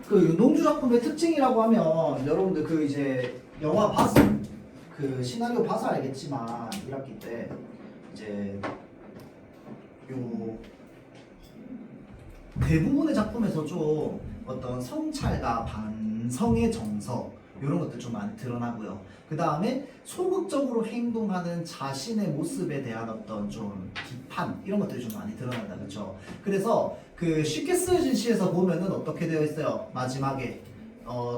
그 윤동주 작품의 특징이라고 하면 여러분들 그 이제 영화 봤어 그 시나리오 봐서 알겠지만 1학기 때 이제 요 대부분의 작품에서 좀 어떤 성찰과 반성의 정서 이런 것들 좀 많이 드러나고요. 그 다음에 소극적으로 행동하는 자신의 모습에 대한 어떤 좀 비판 이런 것들이 좀 많이 드러난다, 그렇죠? 그래서 그 쉽게 쓰여진 시에서 보면은 어떻게 되어 있어요? 마지막에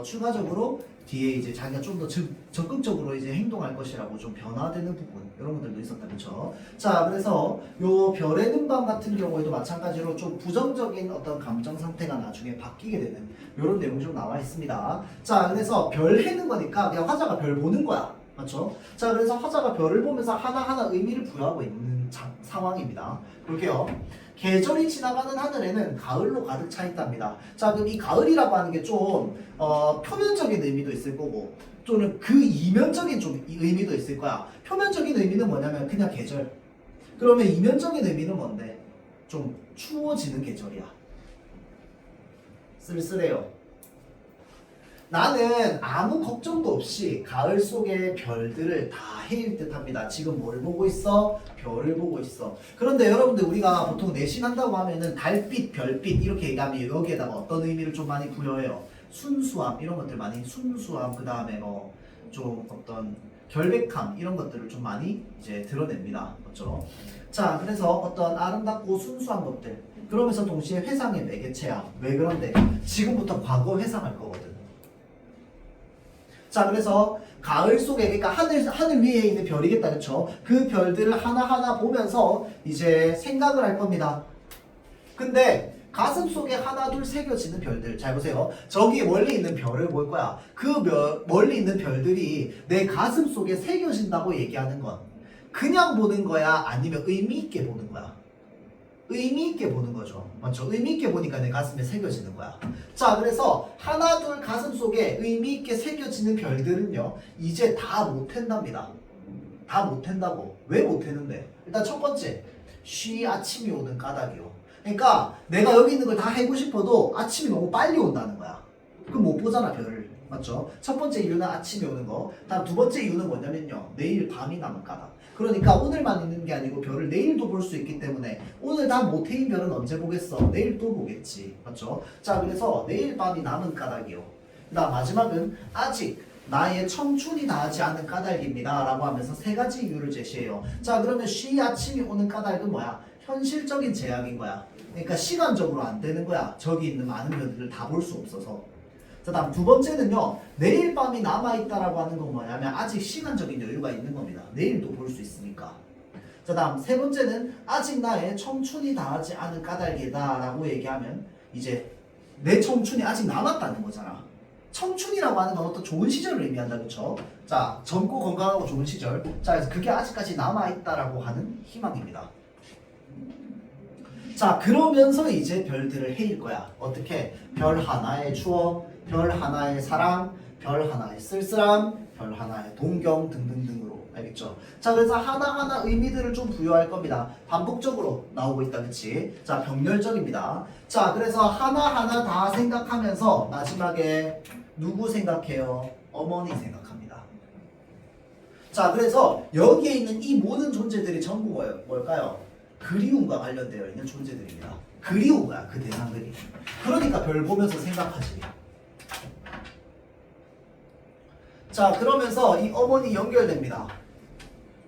추가적으로 뒤에 이제 자기가 좀 더 적극적으로 이제 행동할 것이라고 좀 변화되는 부분 이런 것들도 있었다, 그렇죠? 자, 그래서 요 별의 눈밤 같은 경우에도 마찬가지로 좀 부정적인 어떤 감정 상태가 나중에 바뀌게 되는 이런 내용이 좀 나와 있습니다. 자, 그래서 별 해는 거니까 그냥 화자가 별 보는 거야, 맞죠? 자, 그래서 화자가 별을 보면서 하나하나 의미를 부여하고 있는 상황입니다. 볼게요. 계절이 지나가는 하늘에는 가을로 가득 차 있답니다. 자, 그럼 이 가을이라고 하는 게 좀 표면적인 의미도 있을 거고 또는 그 이면적인 좀 의미도 있을 거야. 표면적인 의미는 뭐냐면 그냥 계절. 그러면 이면적인 의미는 뭔데? 좀 추워지는 계절이야. 쓸쓸해요. 나는 아무 걱정도 없이 가을 속의 별들을 다 헤일 듯 합니다. 지금 뭘 보고 있어? 별을 보고 있어. 그런데 여러분들 우리가 보통 내신한다고 하면은 달빛, 별빛 이렇게 얘기하면 여기에다가 어떤 의미를 좀 많이 부여해요? 순수함 이런 것들 많이 순수함 그 다음에 뭐 좀 어떤 결백함 이런 것들을 좀 많이 이제 드러냅니다. 그렇죠? 자, 그래서 어떤 아름답고 순수한 것들 그러면서 동시에 회상의 매개체야. 왜 그런데? 지금부터 과거 회상할 거거든. 자, 그래서 가을 속에 그러니까 하늘 위에 있는 별이겠다, 그렇죠? 그 별들을 하나하나 보면서 이제 생각을 할 겁니다. 근데 가슴 속에 하나둘 새겨지는 별들 잘 보세요. 저기 멀리 있는 별을 볼 거야. 그 멀리 있는 별들이 내 가슴 속에 새겨진다고 얘기하는 건 그냥 보는 거야? 아니면 의미 있게 보는 거야? 의미 있게 보는 거죠. 맞죠? 의미 있게 보니까 내 가슴에 새겨지는 거야. 자, 그래서 하나 둘 가슴 속에 의미 있게 새겨지는 별들은요, 이제 다 못 텐답니다. 다 못 텐다고. 왜 못 텐는데? 일단 첫 번째, 쉬 아침이 오는 까닭이요. 그러니까 내가 여기 있는 걸 다 해고 싶어도 아침이 너무 빨리 온다는 거야. 그럼 못 보잖아, 별을. 맞죠? 첫 번째 이유는 아침이 오는 거. 다음 두 번째 이유는 뭐냐면요, 내일 밤이 남은 까닭. 그러니까 오늘만 있는 게 아니고 별을 내일도 볼 수 있기 때문에 오늘 다 못 해인 별은 언제 보겠어? 내일 또 보겠지. 맞죠? 자, 그래서 내일 밤이 남은 까닭이요. 그 다음 마지막은 아직 나의 청춘이 다하지 않은 까닭입니다 라고 하면서 세 가지 이유를 제시해요. 자, 그러면 쉬 아침이 오는 까닭은 뭐야? 현실적인 제약인 거야. 그러니까 시간적으로 안 되는 거야. 저기 있는 많은 별들을 다 볼 수 없어서. 자, 다음 두 번째는요, 내일 밤이 남아있다라고 하는 건 뭐냐면 아직 시간적인 여유가 있는 겁니다. 내일도 볼 수 있으니까. 자, 다음 세 번째는 아직 나의 청춘이 다하지 않은 까닭이다 라고 얘기하면 이제 내 청춘이 아직 남았다는 거잖아. 청춘이라고 하는 건 어떤 좋은 시절을 의미한다, 그쵸? 자, 젊고 건강하고 좋은 시절. 자, 그래서 그게 아직까지 남아있다라고 하는 희망입니다. 자, 그러면서 이제 별들을 헤일 거야. 어떻게? 별 하나의 추억, 별 하나의 사랑, 별 하나의 쓸쓸함, 별 하나의 동경 등등등으로. 알겠죠? 자, 그래서 하나하나 의미들을 좀 부여할 겁니다. 반복적으로 나오고 있다, 그치? 자, 병렬적입니다. 자, 그래서 하나하나 다 생각하면서 마지막에 누구 생각해요? 어머니 생각합니다. 자, 그래서 여기에 있는 이 모든 존재들이 전부 뭘까요? 그리움과 관련되어 있는 존재들입니다. 그리운 거야, 그 대상들이. 그러니까 별 보면서 생각하지. 자, 그러면서 이 어머니 연결됩니다.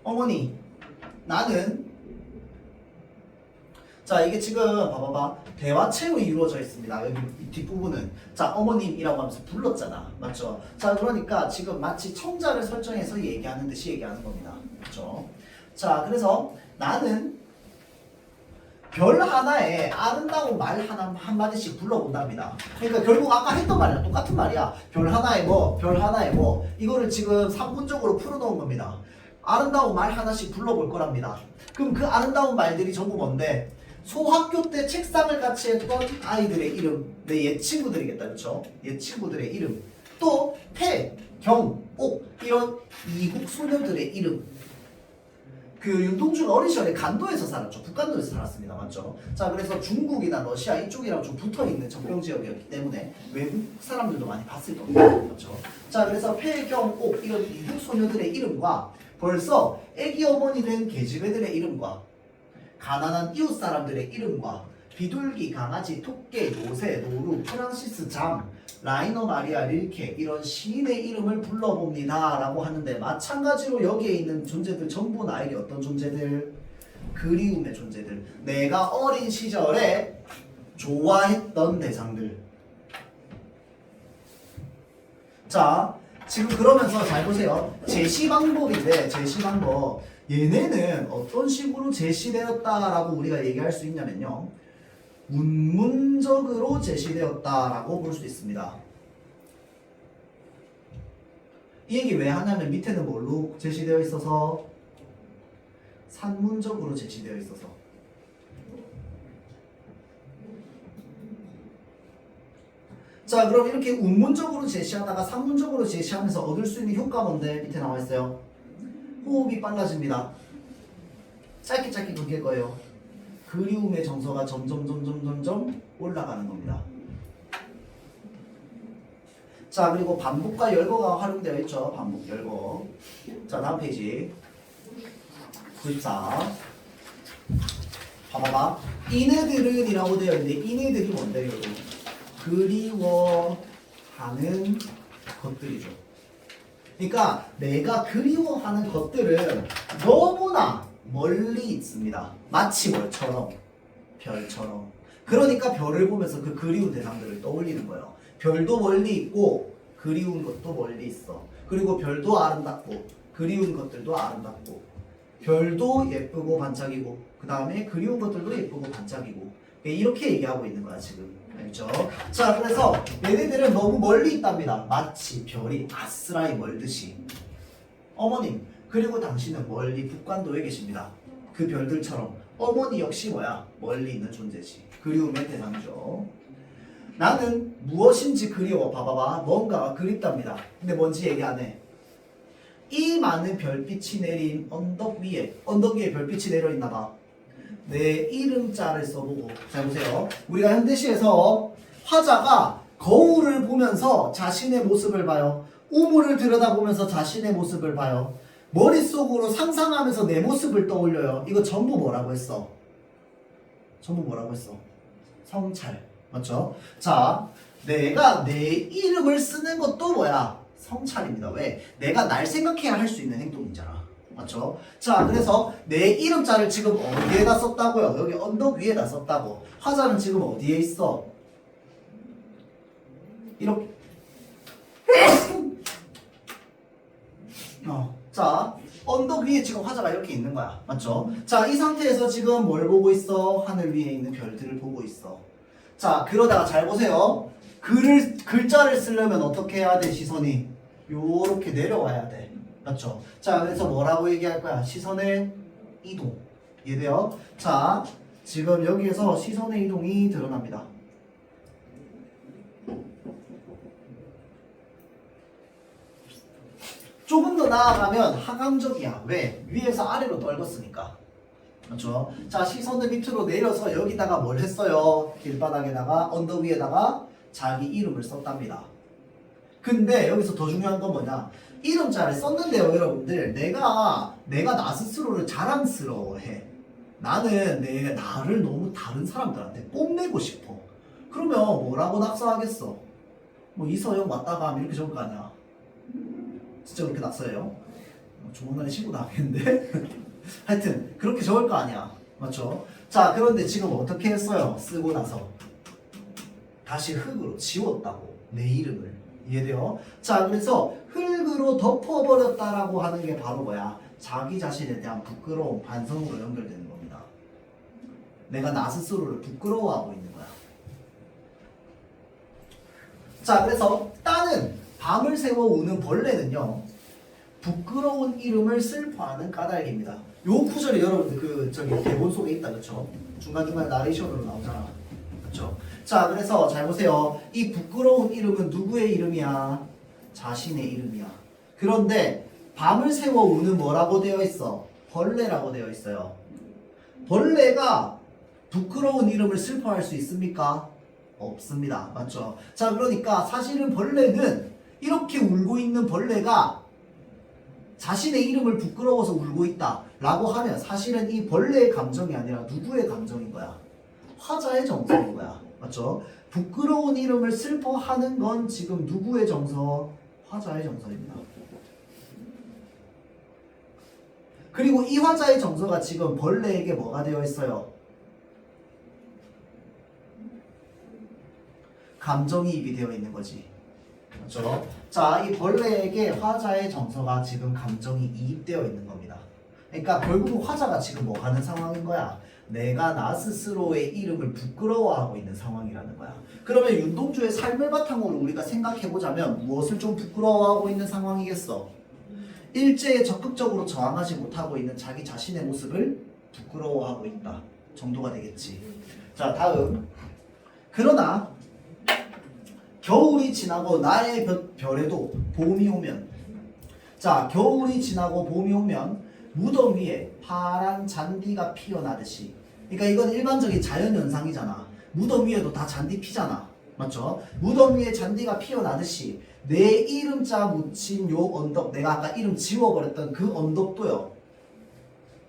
어머니, 나는 자, 이게 지금 봐봐봐. 대화체로 이루어져 있습니다. 여기 뒷부분은 자, 어머님이라고 하면서 불렀잖아. 맞죠? 자, 그러니까 지금 마치 청자를 설정해서 얘기하는 듯이 얘기하는 겁니다. 그렇죠? 자, 그래서 나는 별 하나에 아름다운 말 한마디씩 불러본답니다. 그러니까 결국 아까 했던 말이랑 똑같은 말이야. 별 하나에 뭐, 별 하나에 뭐. 이거를 지금 3분적으로 풀어놓은 겁니다. 아름다운 말 하나씩 불러볼 거랍니다. 그럼 그 아름다운 말들이 전부 뭔데? 소학교 때 책상을 같이 했던 아이들의 이름. 내 옛 친구들이겠다. 그렇죠? 옛 친구들의 이름. 또 태, 경, 옥 이런 이국 소녀들의 이름. 그 윤동주가 어린 시절에 간도에서 살았죠. 북간도에서 살았습니다. 맞죠? 자, 그래서 중국이나 러시아 이쪽이랑 좀 붙어있는 접경 지역이었기 때문에 외국 사람들도 많이 봤을 겁니다. 맞죠? 자, 그래서 폐경옥 이런 이국 소녀들의 이름과 벌써 애기 어머니 된 계집애들의 이름과 가난한 이웃 사람들의 이름과 비둘기, 강아지, 토끼, 요새, 노루, 프란시스 잠, 라이너 마리아 릴케 이런 시인의 이름을 불러봅니다 라고 하는데 마찬가지로 여기에 있는 존재들 전부 나에게 어떤 존재들? 그리움의 존재들. 내가 어린 시절에 좋아했던 대상들. 자, 지금 그러면서 잘 보세요. 제시 방법인데 제시 방법. 얘네는 어떤 식으로 제시되었다라고 우리가 얘기할 수 있냐면요. 문문적으로 제시되었다라고 볼 수 있습니다. 이 얘기 왜 하냐면 밑에는 뭘로 제시되어 있어서 산문적으로 제시되어 있어서. 자, 그럼 이렇게 운문적으로 제시하다가 산문적으로 제시하면서 얻을 수 있는 효과 뭔데? 밑에 나와 있어요. 호흡이 빨라집니다. 짧게 짧게 굵게 거예요. 그리움의 정서가 점점 올라가는 겁니다. 자, 그리고 반복과 열거가 활용되어 있죠. 반복, 열거. 자, 다음 페이지 94. 봐봐봐. 이네들은 이라고 되어 있는데 이네들이 뭔데요? 그리워하는 것들이죠. 그러니까 내가 그리워하는 것들은 너무나 멀리 있습니다. 마치 뭘처럼? 별처럼. 그러니까 별을 보면서 그 그리운 대상들을 떠올리는 거예요. 별도 멀리 있고 그리운 것도 멀리 있어. 그리고 별도 아름답고 그리운 것들도 아름답고 별도 예쁘고 반짝이고 그 다음에 그리운 것들도 예쁘고 반짝이고 이렇게 얘기하고 있는 거야 지금. 알죠? 자, 그래서 얘네들은 너무 멀리 있답니다. 마치 별이 아스라이 멀듯이. 어머님, 그리고 당신은 멀리 북간도에 계십니다. 그 별들처럼 어머니 역시 뭐야? 멀리 있는 존재지. 그리움의 대상이죠. 나는 무엇인지 그리워. 봐봐봐. 뭔가가 그립답니다. 근데 뭔지 얘기 안 해. 이 많은 별빛이 내린 언덕 위에 별빛이 내려 있나 봐. 내 이름자를 써보고. 잘 보세요. 우리가 현대시에서 화자가 거울을 보면서 자신의 모습을 봐요. 우물을 들여다보면서 자신의 모습을 봐요. 머릿속으로 상상하면서 내 모습을 떠올려요. 이거 전부 뭐라고 했어? 전부 뭐라고 했어? 성찰. 맞죠? 자, 내가 내 이름을 쓰는 것도 뭐야? 성찰입니다. 왜? 내가 날 생각해야 할 수 있는 행동이잖아. 맞죠? 자, 그래서 내 이름자를 지금 어디에다 썼다고요? 여기 언덕 위에다 썼다고. 화자는 지금 어디에 있어? 이렇게. 자, 언덕 위에 지금 화자가 이렇게 있는 거야. 맞죠? 자, 이 상태에서 지금 뭘 보고 있어? 하늘 위에 있는 별들을 보고 있어. 자, 그러다가 잘 보세요. 글자를 쓰려면 어떻게 해야 돼? 시선이 요렇게 내려와야 돼. 맞죠? 자, 그래서 뭐라고 얘기할 거야? 시선의 이동. 이해돼요? 자, 지금 여기에서 시선의 이동이 드러납니다. 조금 더 나아가면 하강적이야. 왜? 위에서 아래로 떨궜으니까. 그렇죠? 자, 시선을 밑으로 내려서 여기다가 뭘 했어요? 길바닥에다가 언덕 위에다가 자기 이름을 썼답니다. 근데 여기서 더 중요한 건 뭐냐? 이름자를 썼는데요, 여러분들. 내가 나 스스로를 자랑스러워해. 나는 나를 너무 다른 사람들한테 뽐내고 싶어. 그러면 뭐라고 낙서하겠어? 뭐 이서영 왔다가 하면 이렇게 적을 거 아니야? 진짜 그렇게 낙서해요? 조만간에 신고 나가겠는데? 하여튼 그렇게 적을 거 아니야. 맞죠? 자, 그런데 지금 어떻게 했어요? 쓰고 나서 다시 흙으로 지웠다고. 내 이름을. 이해돼요? 자, 그래서 흙으로 덮어버렸다라고 하는 게 바로 뭐야? 자기 자신에 대한 부끄러움, 반성으로 연결되는 겁니다. 내가 나 스스로를 부끄러워하고 있는 거야. 자, 그래서 따는 밤을 새워 우는 벌레는요, 부끄러운 이름을 슬퍼하는 까닭입니다. 요 구절이 여러분들 저기 대본 속에 있다, 그쵸? 중간중간에 나레이션으로 나오잖아. 그쵸? 자, 그래서 잘 보세요. 이 부끄러운 이름은 누구의 이름이야? 자신의 이름이야. 그런데 밤을 새워 우는 뭐라고 되어 있어? 벌레라고 되어 있어요. 벌레가 부끄러운 이름을 슬퍼할 수 있습니까? 없습니다. 맞죠? 자, 그러니까 사실은 벌레는 이렇게 울고 있는 벌레가 자신의 이름을 부끄러워서 울고 있다 라고 하면 사실은 이 벌레의 감정이 아니라 누구의 감정인 거야? 화자의 정서인 거야. 맞죠? 부끄러운 이름을 슬퍼하는 건 지금 누구의 정서? 화자의 정서입니다. 그리고 이 화자의 정서가 지금 벌레에게 뭐가 되어 있어요? 감정이입이 되어 있는 거지. 그렇죠? 자, 이 벌레에게 화자의 정서가 지금 감정이 이입되어 있는 겁니다. 그러니까 결국 화자가 지금 뭐 하는 상황인 거야? 내가 나 스스로의 이름을 부끄러워하고 있는 상황이라는 거야. 그러면 윤동주의 삶을 바탕으로 우리가 생각해보자면 무엇을 좀 부끄러워하고 있는 상황이겠어? 일제에 적극적으로 저항하지 못하고 있는 자기 자신의 모습을 부끄러워하고 있다 정도가 되겠지. 자, 다음. 그러나 겨울이 지나고 나의 별에도 봄이 오면, 자, 겨울이 지나고 봄이 오면 무덤 위에 파란 잔디가 피어나듯이, 그러니까 이건 일반적인 자연현상이잖아. 무덤 위에도 다 잔디 피잖아. 맞죠? 무덤 위에 잔디가 피어나듯이 내 이름자 묻힌 요 언덕, 내가 아까 이름 지워버렸던 그 언덕도요,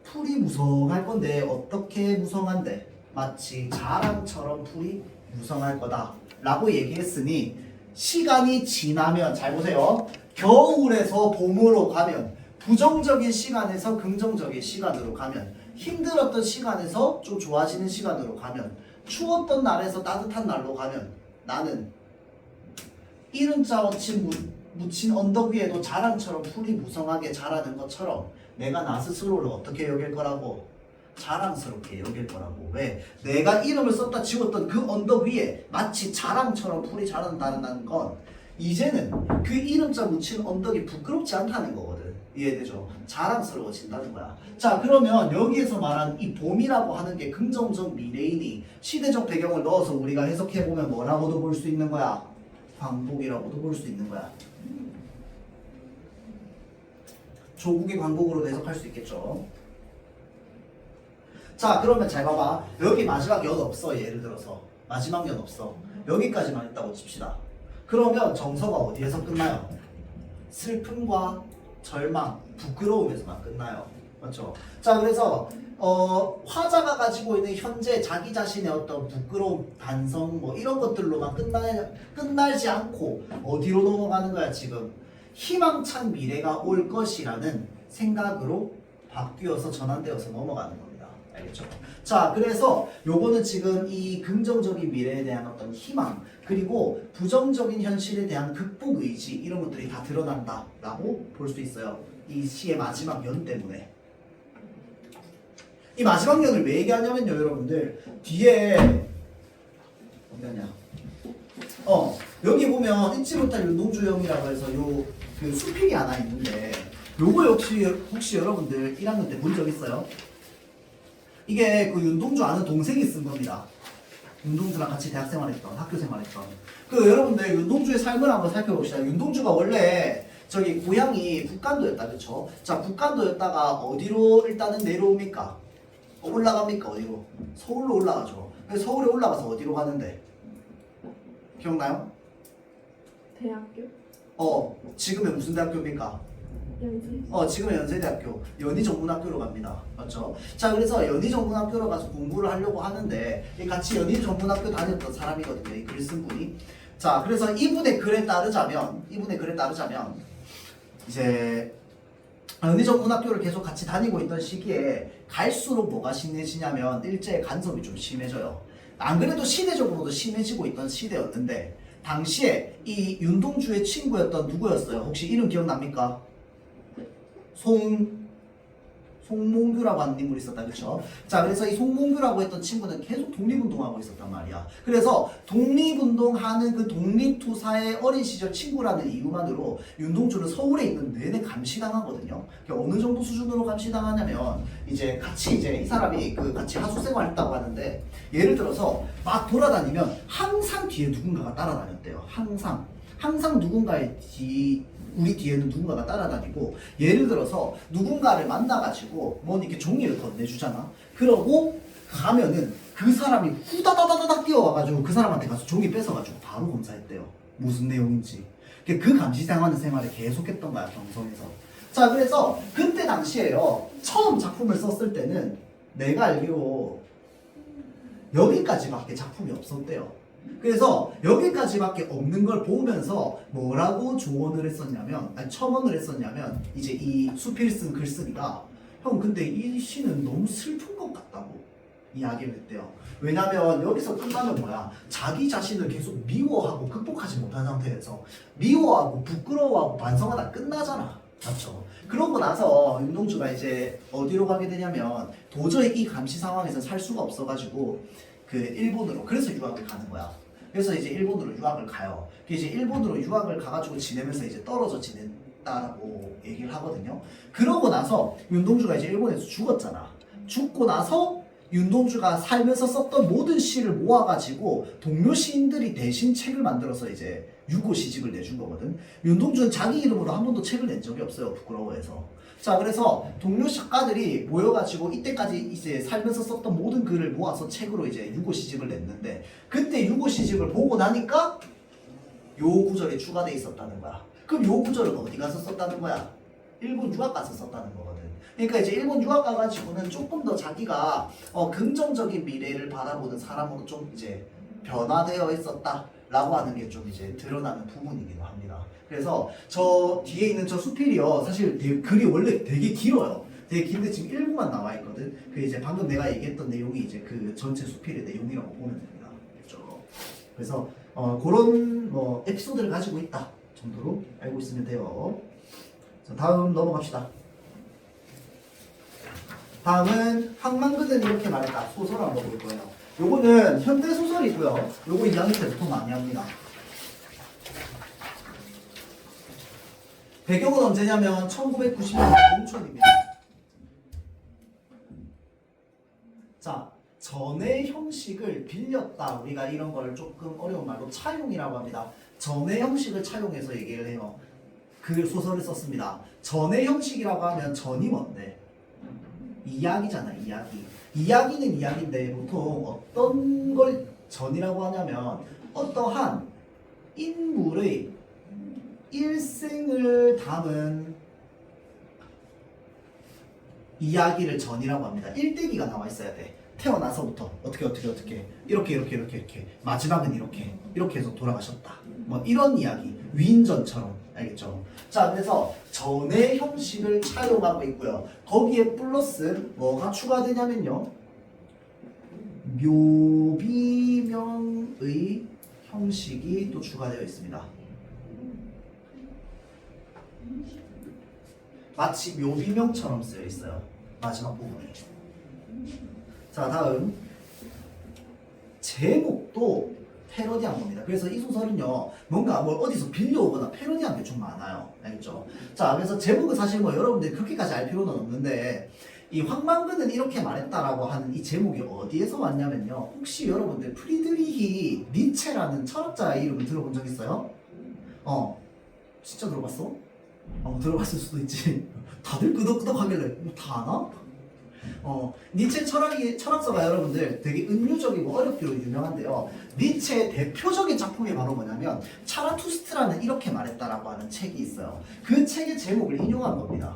풀이 무성할 건데 어떻게 무성한데? 마치 자랑처럼 풀이 무성할 거다 라고 얘기했으니, 시간이 지나면, 잘 보세요, 겨울에서 봄으로 가면, 부정적인 시간에서 긍정적인 시간으로 가면, 힘들었던 시간에서 좀 좋아지는 시간으로 가면, 추웠던 날에서 따뜻한 날로 가면, 나는 이름자 묻힌 언덕 위에도 자랑처럼 풀이 무성하게 자라는 것처럼 내가 나 스스로를 어떻게 여길 거라고? 자랑스럽게 여길 거라고. 왜? 내가 이름을 썼다 지웠던 그 언덕 위에 마치 자랑처럼 풀이 자란다는 건 이제는 그 이름자 묻힌 언덕이 부끄럽지 않다는 거거든. 이해되죠? 자랑스러워진다는 거야. 자, 그러면 여기에서 말한 이 봄이라고 하는 게 긍정적 미래이니 시대적 배경을 넣어서 우리가 해석해보면 뭐라고도 볼 수 있는 거야? 광복이라고도 볼 수 있는 거야. 조국의 광복으로 해석할 수 있겠죠. 자, 그러면 잘 봐봐. 여기 마지막 연 없어. 예를 들어서 마지막 연 없어. 여기까지만 있다고 칩시다. 그러면 정서가 어디에서 끝나요? 슬픔과 절망, 부끄러움에서만 끝나요. 맞죠? 자, 그래서 화자가 가지고 있는 현재 자기 자신의 어떤 부끄러움, 반성 뭐 이런 것들로만 끝나지 않고 어디로 넘어가는 거야 지금? 희망찬 미래가 올 것이라는 생각으로 바뀌어서 전환되어서 넘어가는 겁니다. 알겠죠? 자, 그래서 요거는 지금 이 긍정적인 미래에 대한 어떤 희망, 그리고 부정적인 현실에 대한 극복 의지, 이런 것들이 다 드러난다 라고 볼 수 있어요. 이 시의 마지막 연 때문에. 이 마지막 연을 왜 얘기하냐면요, 여러분들 뒤에 어디냐? 여기 보면 잊지 못할 윤동주형이라고 해서 요 그 수필이 하나 있는데, 요거 역시 혹시 여러분들 1학년 때 본 적 있어요? 이게 그 윤동주 아는 동생이 쓴 겁니다. 윤동주랑 같이 대학 생활했던, 학교 생활했던. 그 여러분들 윤동주의 삶을 한번 살펴봅시다. 윤동주가 원래 저기 고향이 북간도였다, 그쵸? 자, 북간도였다가 어디로 일단은 내려옵니까? 올라갑니까? 어디로? 서울로 올라가죠. 서울에 올라가서 어디로 가는데? 기억나요? 대학교? 지금의 무슨 대학교입니까? 연세? 지금의 연세대학교, 연희정문학교로 갑니다. 맞죠? 자, 그래서 연희정문학교로 가서 공부를 하려고 하는데, 같이 연희정문학교 다녔던 사람이거든요, 이 글 쓴 분이. 자, 그래서 이분의 글에 따르자면, 이제, 연희정문학교를 계속 같이 다니고 있던 시기에 갈수록 뭐가 심해지냐면 일제의 간섭이 좀 심해져요. 안 그래도 시대적으로도 심해지고 있던 시대였는데, 당시에 이 윤동주의 친구였던 누구였어요? 혹시 이름 기억납니까? 송몽규라고 하는 인물이 있었다, 그쵸? 자, 그래서 이 송몽규라고 했던 친구는 계속 독립운동하고 있었단 말이야. 그래서 독립운동하는 그 독립투사의 어린 시절 친구라는 이유만으로 윤동주는 서울에 있는 내내 감시당하거든요. 어느 정도 수준으로 감시당하냐면, 이제 같이 이 사람이 그 같이 하숙생활 했다고 하는데, 예를 들어서 막 돌아다니면 항상 뒤에 누군가가 따라다녔대요. 항상 누군가의 우리 뒤에는 누군가가 따라다니고 예를 들어서 누군가를 만나가지고 뭐 이렇게 종이를 건네주잖아. 그러고 가면은 그 사람이 후다다다닥 뛰어와가지고 그 사람한테 가서 종이 뺏어가지고 바로 검사했대요. 무슨 내용인지. 그 감시당하는 생활을 계속했던 거야, 경성에서. 자, 그래서 그때 당시에요. 처음 작품을 썼을 때는 내가 알기로 여기까지밖에 작품이 없었대요. 그래서 여기까지밖에 없는 걸 보면서 뭐라고 조언을 했었냐면, 아니 첨언을 했었냐면, 이제 이 수필 쓴 글쓰기가 형 근데 이 시는 너무 슬픈 것 같다고 이야기를 했대요. 왜냐면 여기서 끝나면 뭐야, 자기 자신을 계속 미워하고 극복하지 못한 상태에서 미워하고 부끄러워하고 반성하다 끝나잖아. 맞죠? 그러고 나서 윤동주가 이제 어디로 가게 되냐면 도저히 이 감시 상황에서 살 수가 없어가지고 그 일본으로, 그래서 유학을 가는 거야. 그래서 이제 일본으로 유학을 가요. 이제 일본으로 유학을 가가지고 지내면서 이제 떨어져 지냈다라고 얘기를 하거든요. 그러고 나서 윤동주가 이제 일본에서 죽었잖아. 죽고 나서 윤동주가 살면서 썼던 모든 시를 모아가지고 동료 시인들이 대신 책을 만들어서 이제 유고 시집을 내준 거거든. 윤동주는 자기 이름으로 한 번도 책을 낸 적이 없어요. 부끄러워해서. 자, 그래서 동료 작가들이 모여가지고 이때까지 이제 살면서 썼던 모든 글을 모아서 책으로 이제 유고 시집을 냈는데, 그때 유고 시집을 보고 나니까 요 구절이 추가돼 있었다는 거야. 그럼 요 구절을 어디 가서 썼다는 거야? 일본 유학 가서 썼다는 거거든. 그러니까 이제 일본 유학 가가지고는 조금 더 자기가 긍정적인 미래를 바라보는 사람으로 좀 이제 변화되어 있었다라고 하는 게 좀 이제 드러나는 부분이기도 합니다. 그래서 저 뒤에 있는 저 수필이요, 사실 글이 원래 되게 길어요. 되게 긴데 지금 1부만 나와 있거든. 그 이제 방금 내가 얘기했던 내용이 이제 그 전체 수필의 내용이라고 보면 됩니다. 그렇죠? 그래서 그런 뭐 에피소드를 가지고 있다 정도로 알고 있으면 돼요. 자, 다음 넘어갑시다. 다음은 황망근은 이렇게 말했다. 소설 한번 볼 거예요. 요거는 현대 소설이고요. 요거 2학년 때부터 많이 합니다. 배경은 언제냐면 1990년 농촌입니다. 자, 전의 형식을 빌렸다. 우리가 이런 걸 조금 어려운 말로 차용이라고 합니다. 전의 형식을 차용해서 얘기를 해요. 그 소설을 썼습니다. 전의 형식이라고 하면 전이 뭔데? 이야기잖아, 이야기. 이야기는 이야기인데 보통 어떤 걸 전이라고 하냐면 어떠한 인물의 일생을 담은 이야기를 전이라고 합니다. 일대기가 나와 있어야 돼. 태어나서부터 어떻게 이렇게 마지막은 이렇게 해서 돌아가셨다. 뭐 이런 이야기, 위인전처럼. 알겠죠? 자, 그래서 전의 형식을 차용하고 있고요. 거기에 플러스 뭐가 추가되냐면요, 묘비명의 형식이 또 추가되어 있습니다. 마치 묘비명처럼 쓰여 있어요. 마지막 부분에. 자, 다음 제목도 패러디한 겁니다. 그래서 이 소설은요, 뭔가 뭘 어디서 빌려오거나 패러디한 게 좀 많아요. 알겠죠? 자, 그래서 제목은 사실 뭐 여러분들이 그렇게까지 알 필요는 없는데, 이 황망근은 이렇게 말했다라고 하는 이 제목이 어디에서 왔냐면요, 혹시 여러분들 프리드리히 니체라는 철학자의 이름을 들어본 적 있어요? 진짜 들어봤어? 들어봤을 수도 있지. 다들 끄덕끄덕 하길래 다 아나? 니체 철학서가 여러분들 되게 은유적이고 어렵기로 유명한데요. 니체의 대표적인 작품이 바로 뭐냐면 차라투스트라는 이렇게 말했다라고 하는 책이 있어요. 그 책의 제목을 인용한 겁니다.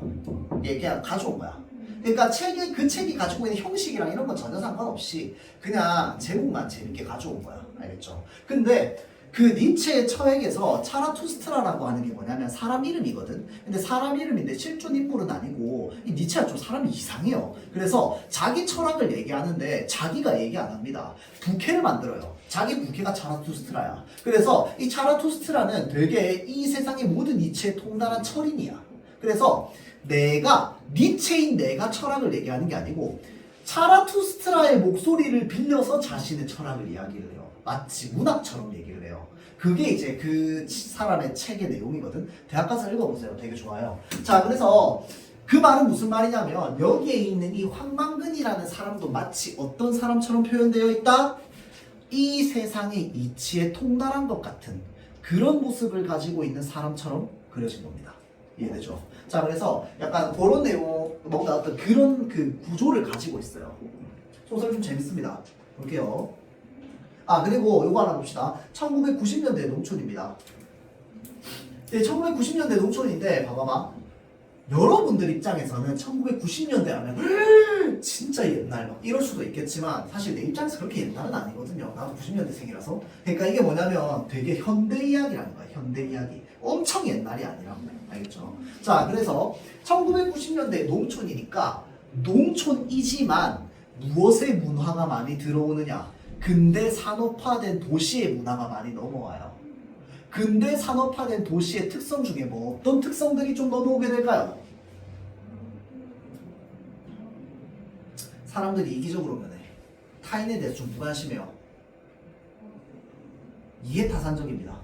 예, 그냥 가져온 거야. 그러니까 그 책이 가지고 있는 형식이랑 이런 건 전혀 상관없이 그냥 제목만 재밌게 가져온 거야. 알겠죠? 근데 그 니체의 처액에서 차라투스트라라고 하는 게 뭐냐면 사람 이름이거든. 근데 사람 이름인데 실존 인물은 아니고, 이 니체가 좀 사람이 이상해요. 그래서 자기 철학을 얘기하는데 자기가 얘기 안 합니다. 부캐를 만들어요. 자기 부캐가 차라투스트라야. 그래서 이 차라투스트라는 되게 이 세상의 모든 이치에 통달한 철인이야. 그래서 니체인 내가 철학을 얘기하는 게 아니고 차라투스트라의 목소리를 빌려서 자신의 철학을 이야기를 해요. 마치 문학처럼 얘기를 해요. 그게 이제 그 사람의 책의 내용이거든. 대학 가서 읽어보세요. 되게 좋아요. 자, 그래서 그 말은 무슨 말이냐면 여기에 있는 이 황망근이라는 사람도 마치 어떤 사람처럼 표현되어 있다? 이 세상의 이치에 통달한 것 같은 그런 모습을 가지고 있는 사람처럼 그려진 겁니다. 이해되죠? 자, 그래서 약간 그런 내용, 뭔가 어떤 그런 그 구조를 가지고 있어요. 소설 좀 재밌습니다. 볼게요. 아, 그리고 요거 하나 봅시다. 1990년대 농촌입니다. 네, 1990년대 농촌인데 봐봐봐. 여러분들 입장에서는 1990년대 하면 진짜 옛날 막 이럴 수도 있겠지만 사실 내 입장에서 그렇게 옛날은 아니거든요. 나도 90년대생이라서. 그러니까 이게 뭐냐면 되게 현대 이야기라는 거야. 현대 이야기. 엄청 옛날이 아니라. 알겠죠? 자, 그래서 1990년대 농촌이니까 농촌이지만 무엇의 문화가 많이 들어오느냐? 근대 산업화된 도시의 문화가 많이 넘어와요. 근대 산업화된 도시의 특성 중에 뭐 어떤 특성들이 좀 넘어오게 될까요? 사람들이 이기적으로 변해. 타인에 대해서 좀 무관심해요. 이해타산적입니다.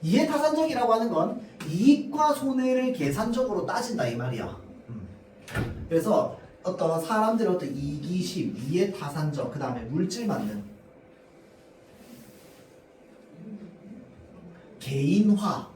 이해타산적이라고 하는 건 이익과 손해를 계산적으로 따진다 이 말이야. 그래서 어떤 사람들의 어떤 이기심, 이해타산적, 그 다음에 물질 맞는 개인화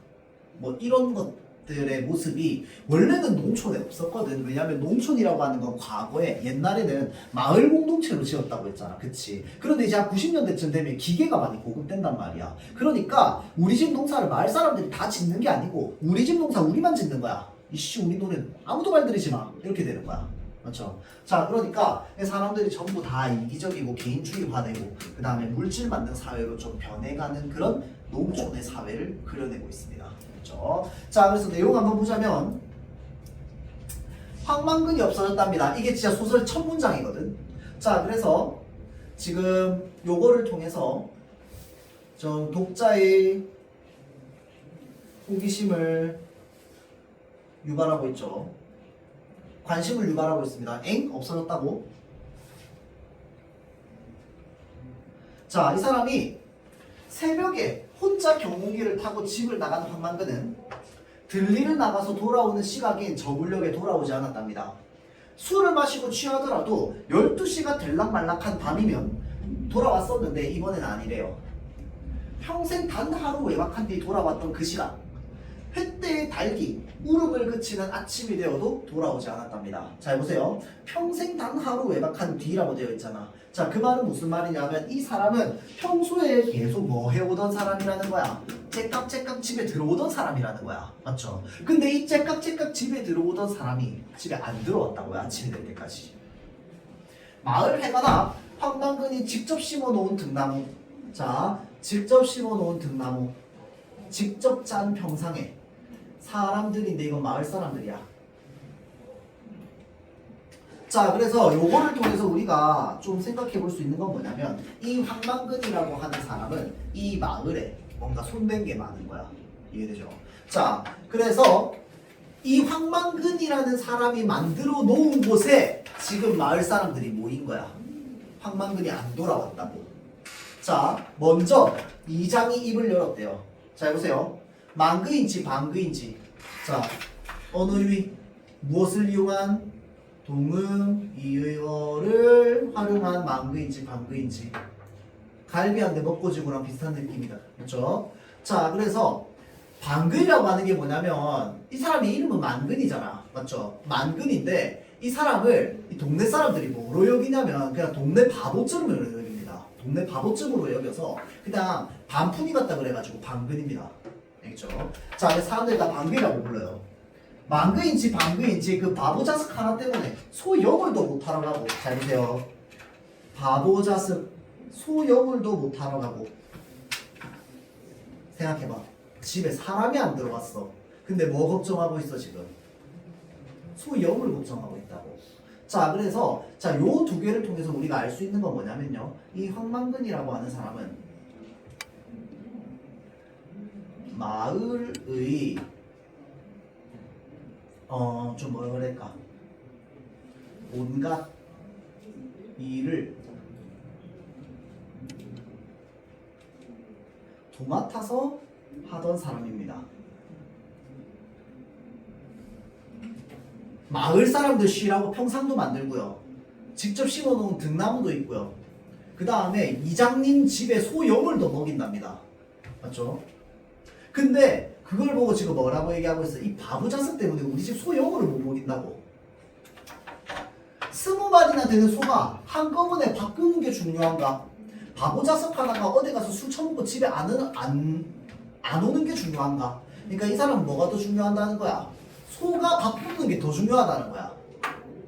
뭐 이런 것들의 모습이 원래는 농촌에 없었거든. 왜냐하면 농촌이라고 하는 건 과거에 옛날에는 마을 공동체로 지었다고 했잖아. 그치? 그런데 이제 한 90년대쯤 되면 기계가 많이 보급된단 말이야. 그러니까 우리 집 농사를 마을 사람들이 다 짓는 게 아니고 우리 집 농사 우리만 짓는 거야. 이씨 우리 노래 아무도 말들이지 마. 이렇게 되는 거야. 맞죠? 자, 그러니까 사람들이 전부 다 이기적이고 개인주의화되고 그 다음에 물질 만능 사회로 좀 변해가는 그런 농촌의 사회를 그려내고 있습니다. 그렇죠? 자, 그래서 내용 한번 보자면 황망근이 없어졌답니다. 이게 진짜 소설 첫 문장이거든. 자, 그래서 지금 요거를 통해서 좀 독자의 호기심을 유발하고 있죠. 관심을 유발하고 있습니다. 엥? 없어졌다고? 자, 이 사람이 새벽에 혼자 경운기를 타고 집을 나간 황만근은 들리를 나가서 돌아오는 시각인 저물녘에 돌아오지 않았답니다. 술을 마시고 취하더라도 12시가 들락말락한 밤이면 돌아왔었는데 이번엔 아니래요. 평생 단 하루 외박한 뒤 돌아왔던 그 시간, 횃대의 달기, 울음을 그치는 아침이 되어도 돌아오지 않았답니다. 자, 보세요. 평생 단 하루 외박한 뒤라고 되어 있잖아. 자, 그 말은 무슨 말이냐면 이 사람은 평소에 계속 뭐 해오던 사람이라는 거야. 째깍째깍 집에 들어오던 사람이라는 거야. 맞죠? 근데 이 째깍째깍 집에 들어오던 사람이 집에 안 들어왔다고요. 아침이 될 때까지. 마을 해가나 황당근이 직접 심어놓은 등나무. 자, 직접 심어놓은 등나무. 직접 짠 평상에 사람들인데 이건 마을 사람들이야. 자, 그래서 요거를 통해서 우리가 좀 생각해 볼 수 있는 건 뭐냐면 이 황만근이라고 하는 사람은 이 마을에 뭔가 손댄 게 많은 거야. 이해되죠? 자, 그래서 이 황만근이라는 사람이 만들어 놓은 곳에 지금 마을 사람들이 모인 거야. 황만근이 안 돌아왔다고. 자, 먼저 이장이 입을 열었대요. 자, 해보세요. 만그인지 반그인지. 자, 어느 유의 무엇을 이용한 동음 이의어를 활용한 만그인지 반그인지. 갈비한데 먹고지구랑 비슷한 느낌이다. 그렇죠? 자, 그래서 반근이라고 하는 게 뭐냐면 이 사람의 이름은 만근이잖아. 맞죠? 만근인데 이 사람을 이 동네 사람들이 뭐로 여기냐면 그냥 동네 바보처럼 여깁니다. 동네 바보쯤으로 여겨서 그냥 반푼이 같다 그래가지고 반근입니다. 알겠죠? 자, 사람들이 다 반근이라고 불러요. 만근인지 반근인지 그 바보자식 하나 때문에 소영을도 못하러 가고. 잘 보세요. 바보자식 소영을도 못하러 가고. 생각해봐. 집에 사람이 안 들어왔어. 근데 뭐 걱정하고 있어 지금? 소영을 걱정하고 있다고. 자, 그래서 자, 요 두 개를 통해서 우리가 알 수 있는 건 뭐냐면요. 이 황만근이라고 하는 사람은 마을의 좀 뭐라 그럴까? 온갖 일을 도맡아서 하던 사람입니다. 마을 사람들 쉬라고 평상도 만들고요. 직접 심어놓은 등나무도 있고요. 그 다음에 이장님 집에 소염을도 먹인답니다. 맞죠? 근데 그걸 보고 지금 뭐라고 얘기하고 있어? 이 바보 자식 때문에 우리 집 소 영어를 못 먹인다고. 20마리나 되는 소가 한꺼번에 바꾸는 게 중요한가? 바보 자식 하나가 어디 가서 술 처먹고 집에 안 오는 게 중요한가? 그러니까 이 사람은 뭐가 더 중요하다는 거야? 소가 바꾸는 게 더 중요하다는 거야.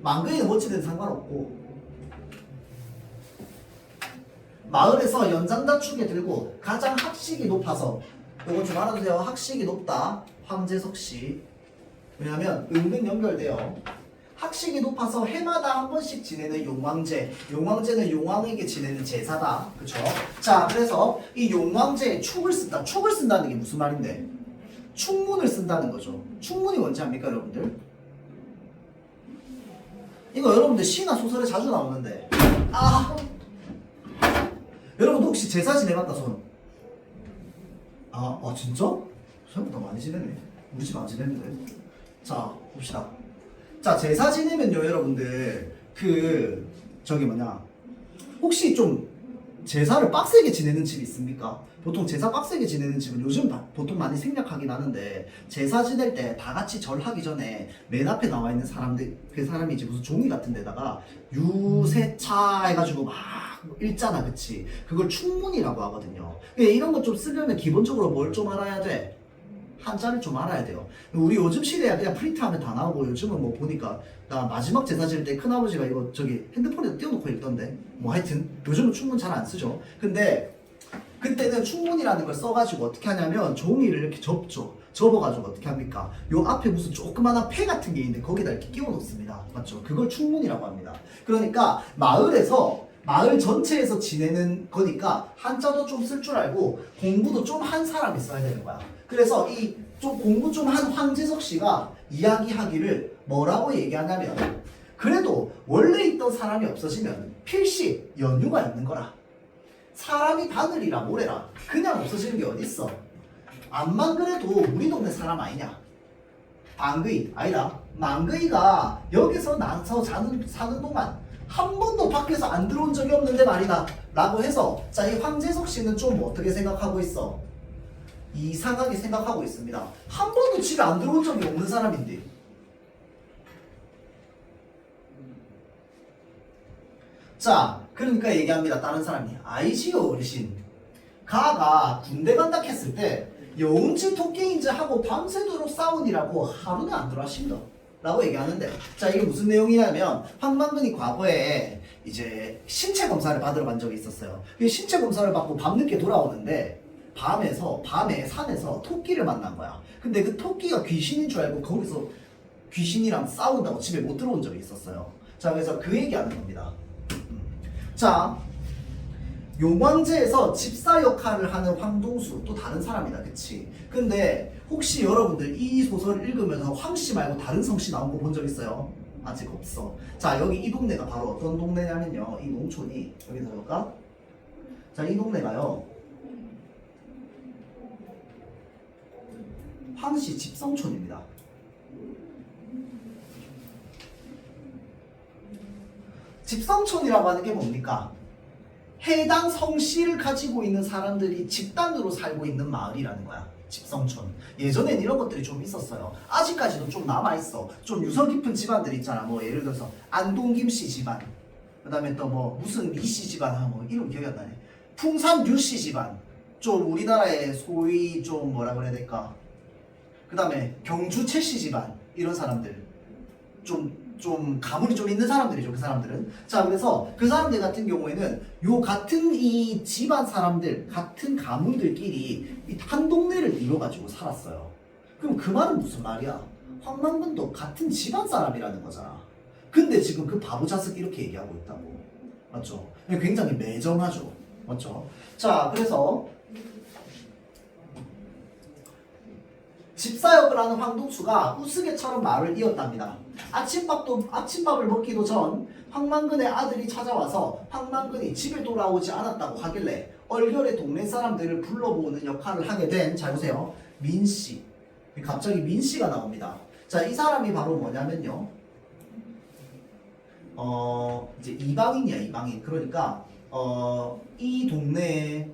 망근이는 어찌든 상관없고. 마을에서 연장자축에 들고 가장 학식이 높아서, 이거 좀 알아두세요. 학식이 높다. 황재석 씨. 왜냐면 은근 연결돼요. 학식이 높아서 해마다 한 번씩 지내는 용왕제. 용왕제는 용왕에게 지내는 제사다. 그쵸? 자, 그래서 이 용왕제에 축을 쓴다. 축을 쓴다는 게 무슨 말인데? 축문을 쓴다는 거죠. 축문이 뭔지 압니까, 여러분들? 이거 여러분들 시나 소설에 자주 나오는데. 여러분도 혹시 제사 지내봤다, 손? 진짜? 생각보다 많이 지내네. 우리 집 안 지냈는데. 자, 봅시다. 자, 제사 지내면요, 여러분들. 혹시 좀 제사를 빡세게 지내는 집이 있습니까? 보통 제사 빡세게 지내는 집은 요즘 보통 많이 생략하긴 하는데, 제사 지낼 때 다 같이 절하기 전에 맨 앞에 나와 있는 사람들, 그 사람이 이제 무슨 종이 같은 데다가 유세차 해가지고 막 읽잖아, 그치? 그걸 충문이라고 하거든요. 이런 거 좀 쓰려면 기본적으로 뭘 좀 알아야 돼? 한자를 좀 알아야 돼요. 우리 요즘 시대야 그냥 프린트하면 다 나오고, 요즘은 뭐 보니까 나 마지막 제사 지낼 때 큰아버지가 이거 저기 핸드폰에다 띄워놓고 읽던데. 뭐 하여튼 요즘은 충문 잘 안 쓰죠. 근데 그때는 충문이라는 걸 써가지고 어떻게 하냐면 종이를 이렇게 접어가지고 어떻게 합니까? 요 앞에 무슨 조그마한 패 같은 게 있는데 거기다 이렇게 끼워 놓습니다. 맞죠? 그걸 충문이라고 합니다. 그러니까 마을 전체에서 지내는 거니까 한자도 좀 쓸 줄 알고 공부도 좀 한 사람이 써야 되는 거야. 그래서 이 좀 공부 좀 한 황재석 씨가 이야기하기를 뭐라고 얘기하냐면, 그래도 원래 있던 사람이 없어지면 필시 연유가 있는 거라. 사람이 바늘이라 모래라. 그냥 없어지는 게 어딨어. 암만 그래도 우리 동네 사람 아니냐. 망그이 아니다. 망그이가 여기서 나서 사는 동안 한 번도 밖에서 안 들어온 적이 없는데 말이다 라고 해서, 자, 이 황재석 씨는 좀 어떻게 생각하고 있어? 이상하게 생각하고 있습니다. 한 번도 집에 안 들어온 적이 없는 사람인데. 자, 그러니까 얘기합니다. 다른 사람이. 아이지요, 어르신. 가가 군대 간다 했을 때 여운지 토끼인지 하고 밤새도록 싸우니라고 하루는 안 들어하신다 라고 얘기하는데, 자, 이게 무슨 내용이냐면, 황만근이 과거에 이제 신체 검사를 받으러 간 적이 있었어요. 그 신체 검사를 받고 밤늦게 돌아오는데 밤에 산에서 토끼를 만난 거야. 근데 그 토끼가 귀신인 줄 알고 거기서 귀신이랑 싸운다고 집에 못 들어온 적이 있었어요. 자, 그래서 그 얘기하는 겁니다. 자, 용왕제에서 집사 역할을 하는 황동수, 또 다른 사람이다, 그치? 근데 혹시 여러분들 이 소설을 읽으면서 황씨 말고 다른 성씨 나온 거 본 적 있어요? 아직 없어. 자, 여기 이 동네가 바로 어떤 동네냐면요, 이 농촌이, 여기서 볼까? 자, 이 동네가요, 황씨 집성촌입니다. 집성촌이라고 하는 게 뭡니까? 해당 성씨를 가지고 있는 사람들이 집단으로 살고 있는 마을이라는 거야. 집성촌. 예전엔 이런 것들이 좀 있었어요. 아직까지도 좀 남아있어. 좀 유서 깊은 집안들 있잖아. 뭐 예를 들어서 안동김씨 집안, 그 다음에 또 뭐 무슨 미씨 집안, 뭐 이름 기억이 안 나네. 풍산 류씨 집안. 좀 우리나라의 소위 좀 뭐라 그래야 될까, 그 다음에 경주 최씨 집안, 이런 사람들 좀 가문이 좀 있는 사람들이죠, 그 사람들은. 자, 그래서 그 사람들 같은 경우에는 요 같은 이 집안 사람들, 같은 가문들끼리 이 한 동네를 이뤄가지고 살았어요. 그럼 그 말은 무슨 말이야? 황만근도 같은 집안 사람이라는 거잖아. 근데 지금 그 바보 자식 이렇게 얘기하고 있다고. 맞죠? 굉장히 매정하죠. 맞죠? 자, 그래서 집사역을 하는 황동수가 우스개처럼 말을 이었답니다. 아침밥을 먹기도 전 황만근의 아들이 찾아와서 황만근이 집에 돌아오지 않았다고 하길래 얼결에 동네 사람들을 불러모으는 역할을 하게 된, 잘 보세요, 민씨. 갑자기 민씨가 나옵니다. 자, 이 사람이 바로 뭐냐면요, 이제 이방인이야, 이방인. 그러니까 이 동네에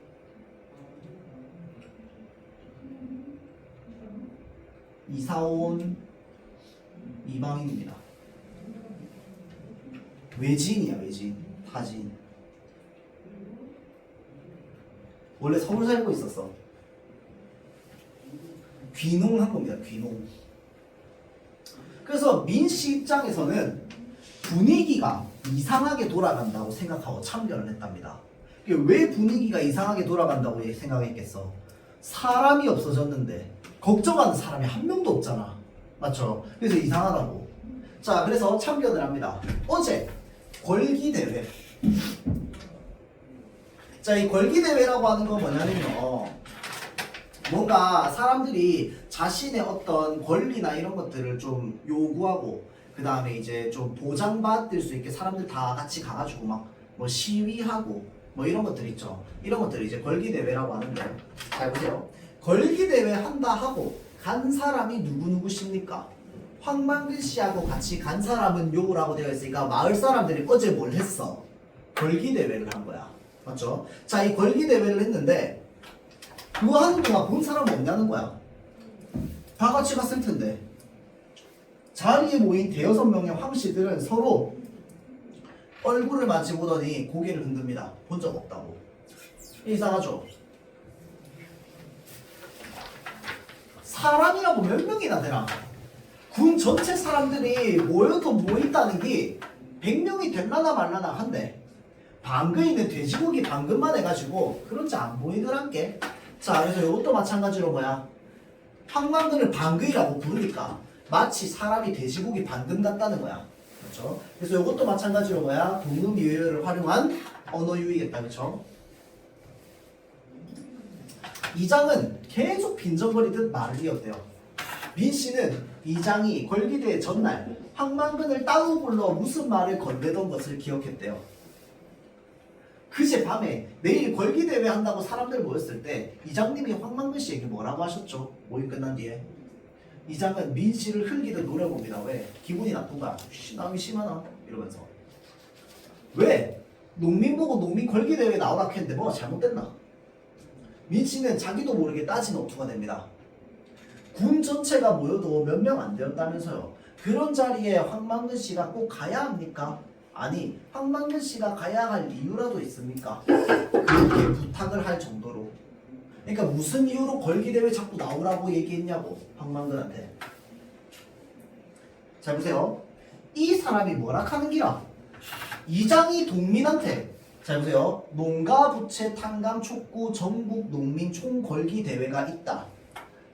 이사온 이방인입니다. 외지인이야, 외지인. 타지인. 원래 서울 살고 있었어. 귀농한 겁니다. 귀농. 그래서 민씨 입장에서는 분위기가 이상하게 돌아간다고 생각하고 참견을 했답니다. 왜 분위기가 이상하게 돌아간다고 생각했겠어? 사람이 없어졌는데 걱정하는 사람이 한 명도 없잖아. 맞죠? 그래서 이상하다고. 자, 그래서 참견을 합니다. 어제 걸기대회. 자, 이 걸기대회라고 하는 건 뭐냐면요, 뭔가 사람들이 자신의 어떤 권리나 이런 것들을 좀 요구하고, 그 다음에 이제 좀 보장받을 수 있게 사람들 다 같이 가가지고 막 뭐 시위하고 뭐 이런 것들 있죠. 이런 것들을 이제 걸기대회라고 하는데, 잘 보세요. 걸기대회 한다 하고 간 사람이 누구누구십니까? 황만근 씨하고 같이 간 사람은 요라고 되어 있으니까 마을 사람들이 어제 뭘 했어? 걸기대회를 한 거야. 맞죠? 자, 이 걸기대회를 했는데 그거 하는 동안 본 사람 없냐는 거야. 다 같이 갔을 텐데. 자리에 모인 대여섯 명의 황씨들은 서로 얼굴을 마주보더니 고개를 흔듭니다. 본 적 없다고. 이상하죠? 사람이라고 몇 명이나 되나? 군 전체 사람들이 모여도 모인다는 게 100명이 될라나 말라나 한데 방금 있는 돼지고기 방금만 해가지고 그런지 안 보이더란게. 자, 그래서 이것도 마찬가지로 뭐야? 황만근을 방금이라고 부르니까 마치 사람이 돼지고기 방금 같다는 거야. 그렇죠? 그래서 이것도 마찬가지로 뭐야? 동음이외어를 활용한 언어유희겠다. 그렇죠? 이장은 계속 빈정거리듯 말을 이었대요. 민씨는 이장이 걸기대회 전날 황만근을 따로 불러 무슨 말을 건네던 것을 기억했대요. 그제 밤에 내일 걸기대회 한다고 사람들 모였을 때 이장님이 황만근 씨에게 뭐라고 하셨죠? 모임 끝난 뒤에 이장은 민씨를 흘기듯 노려봅니다. 왜? 기분이 나쁜 거야. 남이 심하나? 이러면서. 왜? 농민 보고 농민 걸기대회 나오라 했는데 뭐가 잘못됐나? 민씨는 자기도 모르게 따진 어투가 됩니다. 군 전체가 모여도 몇 명 안 되었다면서요. 그런 자리에 황만근 씨가 꼭 가야 합니까? 아니, 황만근 씨가 가야 할 이유라도 있습니까? 그렇게 부탁을 할 정도로. 그러니까 무슨 이유로 걸기대회 자꾸 나오라고 얘기했냐고, 황만근한테. 잘 보세요. 이 사람이 뭐라 하는 기라? 이장이 동민한테, 잘 보세요. 농가, 부채, 탕감, 촉구, 전국 농민 총걸기 대회가 있다.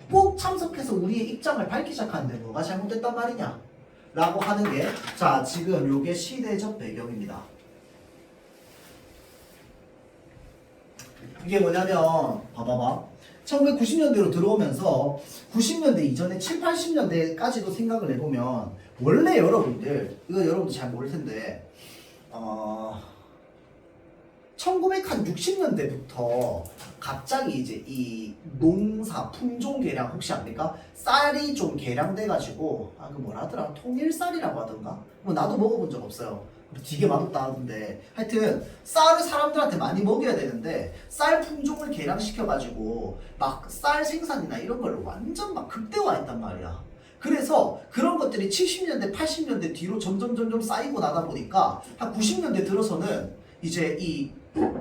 꼭 참석해서 우리의 입장을 밝히기 시작하는데 뭐가 잘못됐단 말이냐? 라고 하는 게, 자, 지금 요게 시대적 배경입니다. 이게 뭐냐면, 봐봐봐. 1990년대로 들어오면서 90년대 이전에 7, 80년대까지도 생각을 해보면 원래 여러분들, 이거 여러분도 잘 모를 텐데 1960년대부터 갑자기 이제 이 농사 품종 개량 혹시 압니까? 쌀이 좀 개량돼가지고 그 뭐라 하더라? 통일쌀이라고 하던가? 뭐 나도 먹어본 적 없어요. 되게 맛없다 하던데 하여튼 쌀을 사람들한테 많이 먹여야 되는데 쌀 품종을 개량시켜가지고 막 쌀 생산이나 이런 걸 완전 막 극대화했단 말이야. 그래서 그런 것들이 70년대 80년대 뒤로 점점 쌓이고 나다 보니까 한 90년대 들어서는 이제 이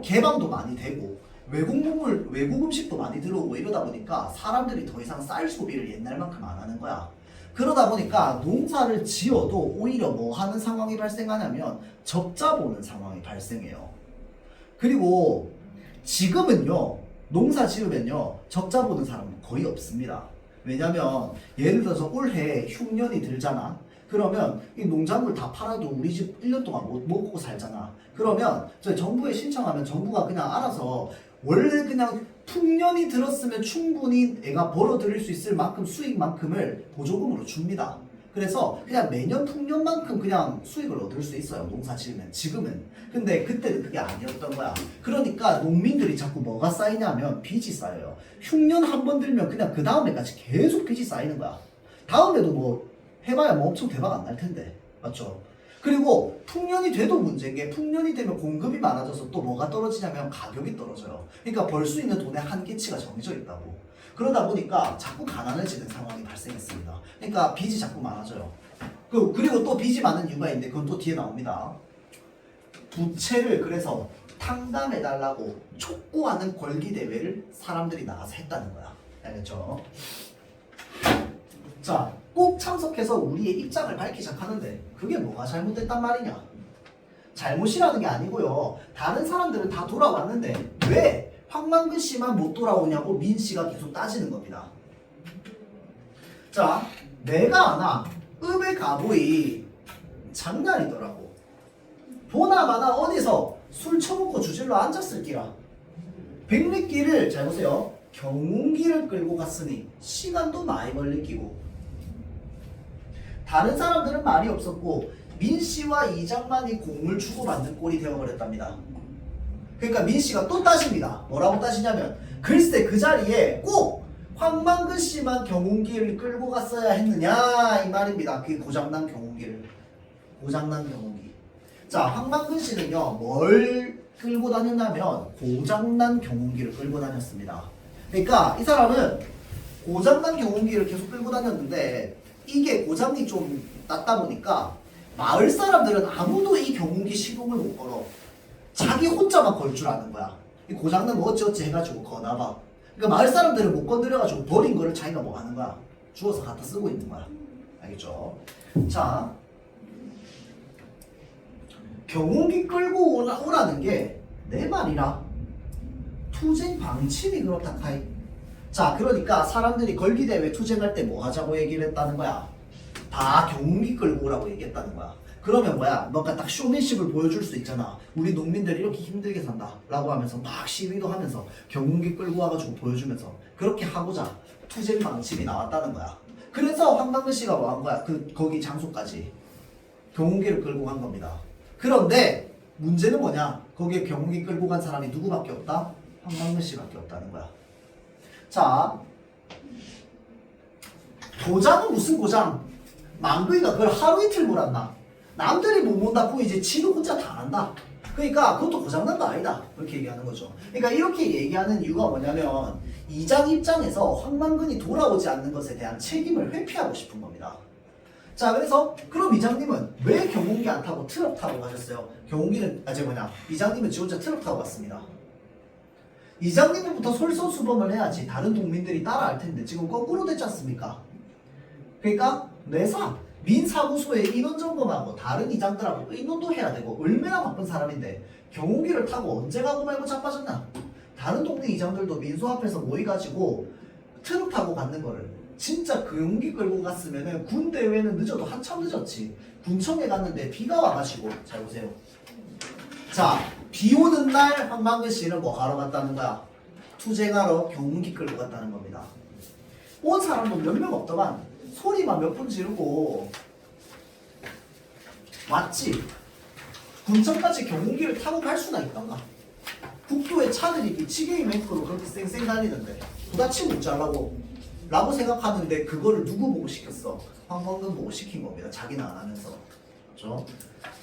개방도 많이 되고 외국 음식도 많이 들어오고 이러다 보니까 사람들이 더 이상 쌀 소비를 옛날만큼 안 하는 거야. 그러다 보니까 농사를 지어도 오히려 뭐 하는 상황이 발생하냐면 적자 보는 상황이 발생해요. 그리고 지금은요, 농사 지으면요 적자 보는 사람은 거의 없습니다. 왜냐면 예를 들어서 올해 흉년이 들잖아. 그러면 이 농작물 다 팔아도 우리 집 1년 동안 못 먹고 살잖아. 그러면 저희 정부에 신청하면 정부가 그냥 알아서 원래 그냥 풍년이 들었으면 충분히 애가 벌어들일 수 있을 만큼 수익만큼을 보조금으로 줍니다. 그래서 그냥 매년 풍년만큼 그냥 수익을 얻을 수 있어요. 농사 지으면. 지금은. 근데 그때는 그게 아니었던 거야. 그러니까 농민들이 자꾸 뭐가 쌓이냐면 빚이 쌓여요. 흉년 한 번 들면 그냥 그 다음에까지 계속 빚이 쌓이는 거야. 다음에도 뭐 해봐야 뭐 엄청 대박 안 날 텐데. 맞죠? 그리고 풍년이 돼도 문제인 게 풍년이 되면 공급이 많아져서 또 뭐가 떨어지냐면 가격이 떨어져요. 그러니까 벌 수 있는 돈의 한계치가 정해져 있다고. 그러다 보니까 자꾸 가난해지는 상황이 발생했습니다. 그러니까 빚이 자꾸 많아져요. 그리고 또 빚이 많은 이유가 있는데 그건 또 뒤에 나옵니다. 부채를 그래서 탕감해달라고 촉구하는 권리대회를 사람들이 나가서 했다는 거야. 알겠죠? 자, 꼭 참석해서 우리의 입장을 밝히자 하는데 그게 뭐가 잘못됐단 말이냐? 잘못이라는 게 아니고요. 다른 사람들은 다 돌아왔는데 왜 황만근 씨만 못 돌아오냐고 민 씨가 계속 따지는 겁니다. 자, 내가 아나 읍에 가보이 장난이더라고. 보나마나 어디서 술 처먹고 주질러 앉았을 기라. 백리길을 잘 보세요. 경운기를 끌고 갔으니 시간도 많이 걸리기고 다른 사람들은 말이 없었고 민 씨와 이장만이 공을 주고받는 꼴이 되어버렸답니다. 그러니까 민 씨가 또 따집니다. 뭐라고 따지냐면 글쎄 그 자리에 꼭 황만근 씨만 경운기를 끌고 갔어야 했느냐 이 말입니다. 그 고장난 경운기를. 고장난 경운기. 자, 황만근 씨는요 뭘 끌고 다녔냐면 고장난 경운기를 끌고 다녔습니다. 그러니까 이 사람은 고장난 경운기를 계속 끌고 다녔는데 이게 고장이 좀 났다 보니까 마을 사람들은 아무도 이 경운기 시동을 못 걸어. 자기 혼자만 걸 줄 아는 거야. 이 고장난 뭐 어찌어찌 해가지고 거나봐. 그러니까 마을 사람들은 못 건드려가지고 버린 거를 자기가 뭐 하는 거야. 주워서 갖다 쓰고 있는 거야. 알겠죠? 자, 경운기 끌고 오라는 게 내 말이라. 투쟁 방침이 그렇다 카이. 자, 그러니까 사람들이 걸기대회 투쟁할 때 뭐 하자고 얘기를 했다는 거야. 다 경운기 끌고 오라고 얘기했다는 거야. 그러면 뭐야? 뭔가 딱 쇼맨십을 보여줄 수 있잖아. 우리 농민들이 이렇게 힘들게 산다 라고 하면서 막 시위도 하면서 경운기 끌고 와가지고 보여주면서 그렇게 하고자 투쟁 방침이 나왔다는 거야. 그래서 황만근 씨가 뭐 한 거야? 거기 장소까지 경운기를 끌고 간 겁니다. 그런데 문제는 뭐냐? 거기에 경운기 끌고 간 사람이 누구밖에 없다? 황만근 씨밖에 없다는 거야. 자, 고장은 무슨 고장? 망구이가 그걸 하루 이틀 몰았나? 남들이 못 본다고 이제 지도 혼자 다 한다. 그러니까 그것도 고장난 거 아니다. 그렇게 얘기하는 거죠. 그러니까 이렇게 얘기하는 이유가 뭐냐면 이장 입장에서 황만근이 돌아오지 않는 것에 대한 책임을 회피하고 싶은 겁니다. 자, 그래서 그럼 이장님은 왜 경운기 안 타고 트럭 타고 가셨어요? 경운기는 이장님은 지 혼자 트럭 타고 갔습니다. 이장님부터 솔선수범을 해야지 다른 동민들이 따라할 텐데 지금 거꾸로 됐지 않습니까? 그러니까 내사 민사무소에 인원 점검하고 다른 이장들하고 의논도 해야 되고 얼마나 바쁜 사람인데 경운기를 타고 언제 가고 말고 자빠졌나? 다른 동네 이장들도 민소 앞에서 모이가지고 트럭 타고 갔는 거를 진짜 경운기 끌고 갔으면은 군 대회는 늦어도 한참 늦었지. 군청에 갔는데 비가 와가지고 잘 보세요. 자, 비 오는 날 황만근 씨는 뭐 하러 갔다는 거야? 투쟁하러 경운기 끌고 갔다는 겁니다. 온 사람도 몇 명 없더만 소리만 몇 분 지르고 왔지. 군청까지 경운기를 타고 갈 수나 있던가. 국도에 차들이 미치게임 맹크로 그렇게 쌩쌩 다니는데 도다치 못 잘라고 라고 생각하는데 그거를 누구 보고 시켰어? 황만근 보고 시킨 겁니다. 자기는 안 하면서. 그렇죠?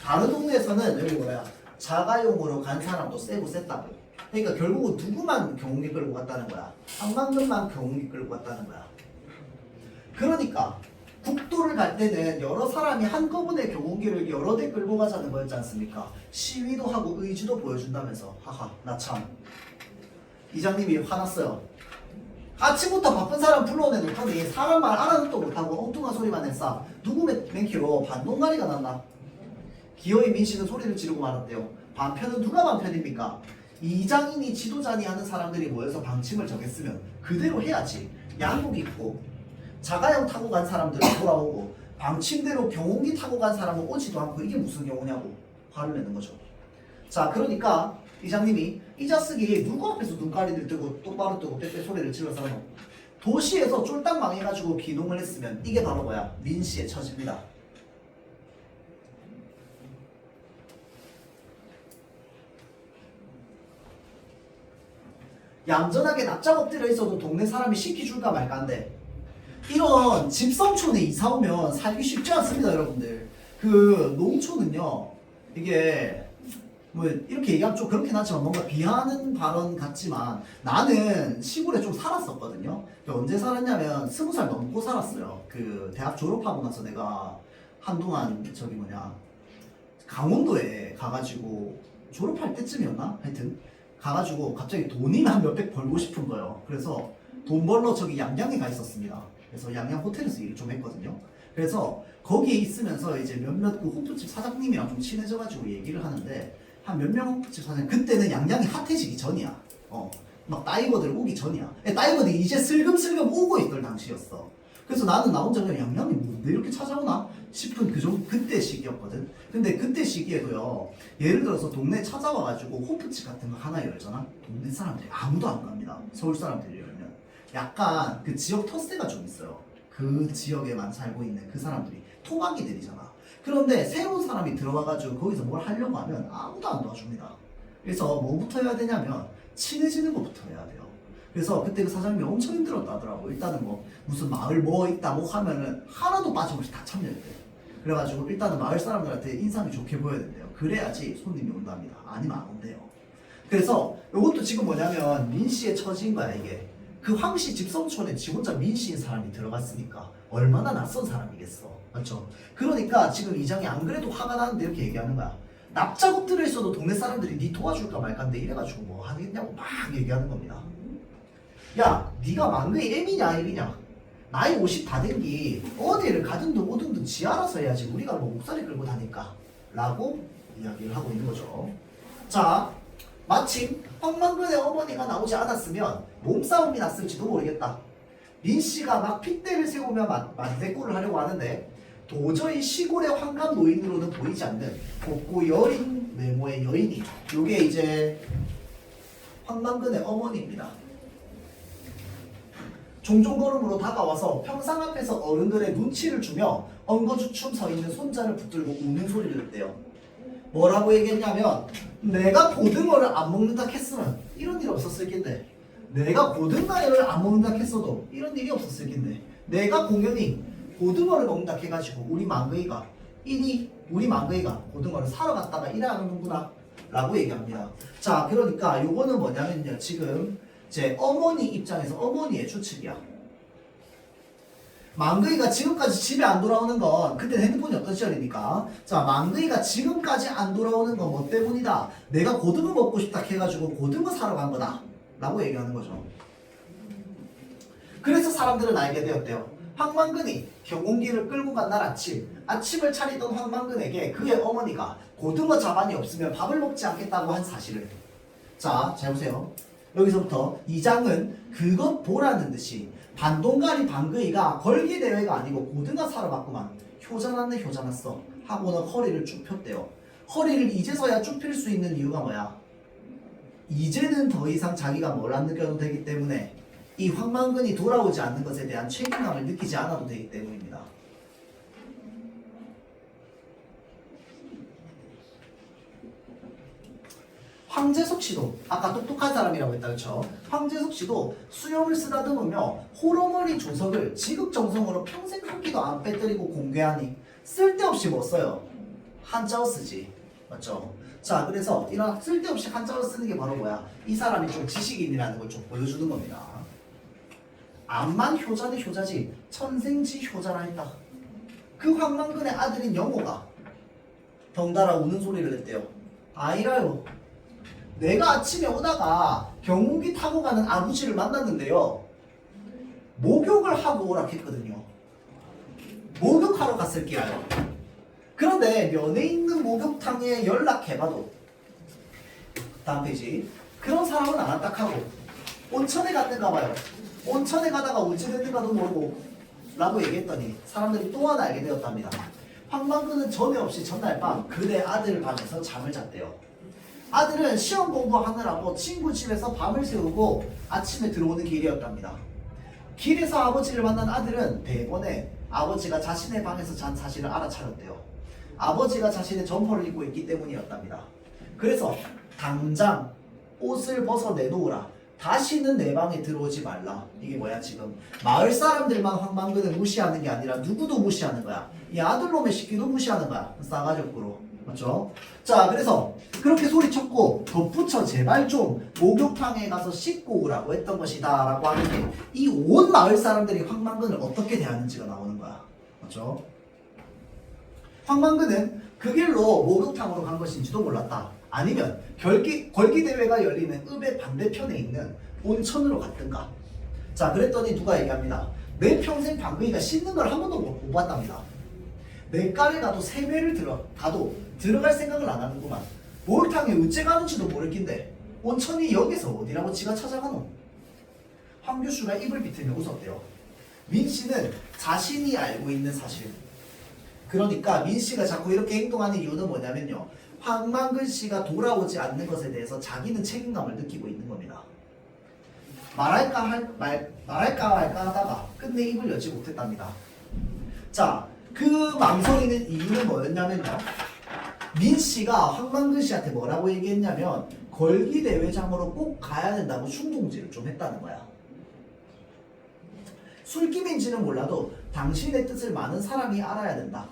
다른 동네에서는 여기 뭐야? 자가용으로 간 사람도 세고 셌다고. 그러니까 결국은 누구만 경운기 끌고 갔다는 거야? 황만근만 경운기 끌고 갔다는 거야. 그러니까 국도를 갈 때는 여러 사람이 한꺼번에 경운기를 여러 대 끌고 가자는 거였지 않습니까? 시위도 하고 의지도 보여준다면서. 하하, 나 참. 이장님이 화났어요. 아침부터 바쁜 사람 불러내 놓더니 사람 말 알아듣도 못하고 엉뚱한 소리만 했어. 누구 맨키로 반동가리가 났나? 기어이 민씨는 소리를 지르고 말았대요. 반편은 누가 반편입니까? 이장인이 지도자니 하는 사람들이 모여서 방침을 정했으면 그대로 해야지. 양복 입고 자가용 타고 간 사람들은 돌아오고 방침대로 경운기 타고 간 사람은 오지도 않고 이게 무슨 경우냐고 화를 내는 거죠. 자, 그러니까 이장님이 이 자식이 누구 앞에서 눈가리를 뜨고 똑바로 뜨고 빽빽 소리를 질러서 도시에서 쫄딱 망해가지고 기동을 했으면 이게 바로 뭐야? 민씨의 처지입니다. 얌전하게 납작 엎드려 있어도 동네 사람이 시키줄까 말까인데 이런 집성촌에 이사 오면 살기 쉽지 않습니다, 여러분들. 그 농촌은요 이게 뭐 이렇게 얘기하면 좀 그렇긴 하지만 뭔가 비하하는 발언 같지만 나는 시골에 좀 살았었거든요. 언제 살았냐면 20살 넘고 살았어요. 그 대학 졸업하고 나서 내가 한동안 저기 뭐냐 강원도에 가가지고 졸업할 때쯤이었나? 하여튼 가가지고 갑자기 돈이 한 몇백 벌고 싶은 거예요. 그래서 돈 벌러 저기 양양에 가 있었습니다. 그래서 양양 호텔에서 일을 좀 했거든요. 그래서 거기에 있으면서 이제 몇몇 그 호프집 사장님이랑 좀 친해져가지고 얘기를 하는데 한 몇 명 호프집 사장님 그때는 양양이 핫해지기 전이야. 막 다이버들 오기 전이야. 다이버들이 이제 슬금슬금 오고 있던 당시였어. 그래서 나는 나 혼자 그냥 양양이 뭔데 이렇게 찾아오나 싶은 그때 시기였거든. 근데 그때 시기에도요. 예를 들어서 동네 찾아와가지고 호프집 같은 거 하나 열잖아. 동네 사람들이 아무도 안 갑니다. 서울 사람들이 열면 약간 그 지역 텃세가 좀 있어요. 그 지역에만 살고 있는 그 사람들이 토박이들이잖아. 그런데 새로운 사람이 들어와가지고 거기서 뭘 하려고 하면 아무도 안 도와줍니다. 그래서 뭐부터 해야 되냐면 친해지는 것부터 해야 돼요. 그래서 그때 그 사장님이 엄청 힘들었다 하더라고. 일단은 뭐 무슨 마을 뭐 있다 뭐 하면은 하나도 빠짐없이 다 참여했대. 그래가지고 일단은 마을 사람들한테 인상이 좋게 보여야 된대요. 그래야지 손님이 온답니다. 아니면 안 온대요. 그래서 이것도 지금 뭐냐면 민씨의 처지인 거야 이게. 그 황씨 집성촌에 지 혼자 민씨인 사람이 들어갔으니까 얼마나 낯선 사람이겠어. 맞죠? 그러니까 지금 이장이 안 그래도 화가 나는데 이렇게 얘기하는 거야. 납작업 들어있어도 동네 사람들이 니 도와줄까 말까인데 이래가지고 뭐 하겠냐고 막 얘기하는 겁니다. 야, 네가 만그의 M이냐 L이냐? 나이 50 다 된기 어디를 가든든 오든든 지 알아서 해야지 우리가 뭐 목소리 끌고 다니까 라고 이야기를 하고 있는 거죠. 자, 마침 황만근의 어머니가 나오지 않았으면 몸싸움이 났을지도 모르겠다. 민씨가 막 핏대를 세우며 맞대꾸를 하려고 하는데 도저히 시골의 환갑 노인으로는 보이지 않는 곱고 여린 외모의 여인이 요게 이제 황만근의 어머니입니다. 종종 걸음으로 다가와서 평상 앞에서 어른들의 눈치를 주며 엉거주춤 서 있는 손자를 붙들고 우는 소리를 냈대요. 뭐라고 얘기했냐면 내가 고등어를 안 먹는다 했으면 이런 일이 없었을 텐데 내가 고등어를 안 먹는다 했어도 이런 일이 없었을 텐데 내가 공연히 고등어를 먹는다 해가지고 우리 망그이가 고등어를 사러 갔다가 일하는구나 라고 얘기합니다. 자, 그러니까 요거는 뭐냐면요 지금 제 어머니 입장에서 어머니의 추측이야. 망그이가 지금까지 집에 안 돌아오는 건 그때 핸드폰이 없던 시절이니까 자 망그이가 지금까지 안 돌아오는 건 뭐 때문이다. 내가 고등어 먹고 싶다 해가지고 고등어 사러 간 거다 라고 얘기하는 거죠. 그래서 사람들은 알게 되었대요. 황만근이 경운기를 끌고 간 날 아침을 차리던 황만근에게 그의 어머니가 고등어 자반이 없으면 밥을 먹지 않겠다고 한 사실을. 자, 잘 보세요. 여기서부터 이 장은 그것 보라는 듯이 반동가리 방그이가 걸기 대회가 아니고 고등어 사러 갔구만. 효자났네 효자났어 하고는 허리를 쭉 폈대요. 허리를 이제서야 쭉 필 수 있는 이유가 뭐야? 이제는 더 이상 자기가 뭘 안 느껴도 되기 때문에 이 황만근이 돌아오지 않는 것에 대한 책임감을 느끼지 않아도 되기 때문입니다. 황재석 씨도 아까 똑똑한 사람이라고 했다 그쵸? 황재석 씨도 수염을 쓰다듬으며 호러머리 조석을 지극정성으로 평생 한 끼도 안 빼뜨리고 공개하니 쓸데없이 뭐 써요? 한자어 쓰지 맞죠? 자 그래서 이런 쓸데없이 한자어 쓰는 게 바로 뭐야? 이 사람이 좀 지식인이라는 걸 좀 보여주는 겁니다. 암만 효자는 효자지 천생지 효자라 했다. 그 황만근의 아들인 영호가 덩달아 우는 소리를 냈대요. 아이라요. 내가 아침에 오다가 경운기 타고 가는 아버지를 만났는데요. 목욕을 하고 오라 했거든요. 목욕하러 갔을 게요. 그런데 면에 있는 목욕탕에 연락해봐도 다음 페이지 그런 사람은 안 왔다 하고 온천에 갔는가 봐요. 온천에 가다가 어찌 됐는가도 모르고 라고 얘기했더니 사람들이 또 하나 알게 되었답니다. 황만근은 전에 없이 전날 밤 그대 아들 방에서 잠을 잤대요. 아들은 시험 공부하느라고 친구 집에서 밤을 새우고 아침에 들어오는 길이었답니다. 길에서 아버지를 만난 아들은 대번에 아버지가 자신의 방에서 잔 사실을 알아차렸대요. 아버지가 자신의 점퍼를 입고 있기 때문이었답니다. 그래서 당장 옷을 벗어 내놓으라. 다시는 내 방에 들어오지 말라. 이게 뭐야 지금 마을 사람들만 황망근을 무시하는 게 아니라 누구도 무시하는 거야. 이 아들놈의 새끼도 무시하는 거야. 싸가지 없고로. 맞죠? 자, 그래서 그렇게 소리쳤고 덧붙여 제발 좀 목욕탕에 가서 씻고 오라고 했던 것이다 라고 하는데 이 온 마을 사람들이 황망근을 어떻게 대하는지가 나오는 거야. 맞죠? 황망근은 그 길로 목욕탕으로 간 것인지도 몰랐다. 아니면 걸기대회가 열리는 읍의 반대편에 있는 온천으로 갔든가. 자, 그랬더니 누가 얘기합니다. 내 평생 방금이가 씻는 걸 한 번도 못 봤답니다. 냇가에 가도 세배를 가도 들어갈 생각을 안 하는구만. 목욕탕에 어째 가는지도 모를 낀데 온천이 여기서 어디라고 지가 찾아가노? 황 교수가 입을 비틀며 웃었대요. 민 씨는 자신이 알고 있는 사실. 그러니까 민 씨가 자꾸 이렇게 행동하는 이유는 뭐냐면요. 황망근 씨가 돌아오지 않는 것에 대해서 자기는 책임감을 느끼고 있는 겁니다. 말할까 말까 하다가 끝내 입을 열지 못했답니다. 자, 그 망설이는 이유는 뭐였냐면요. 민 씨가 황망근 씨한테 뭐라고 얘기했냐면 걸기 대회장으로 꼭 가야 된다고 충동질을 좀 했다는 거야. 술김인지는 몰라도 당신의 뜻을 많은 사람이 알아야 된다.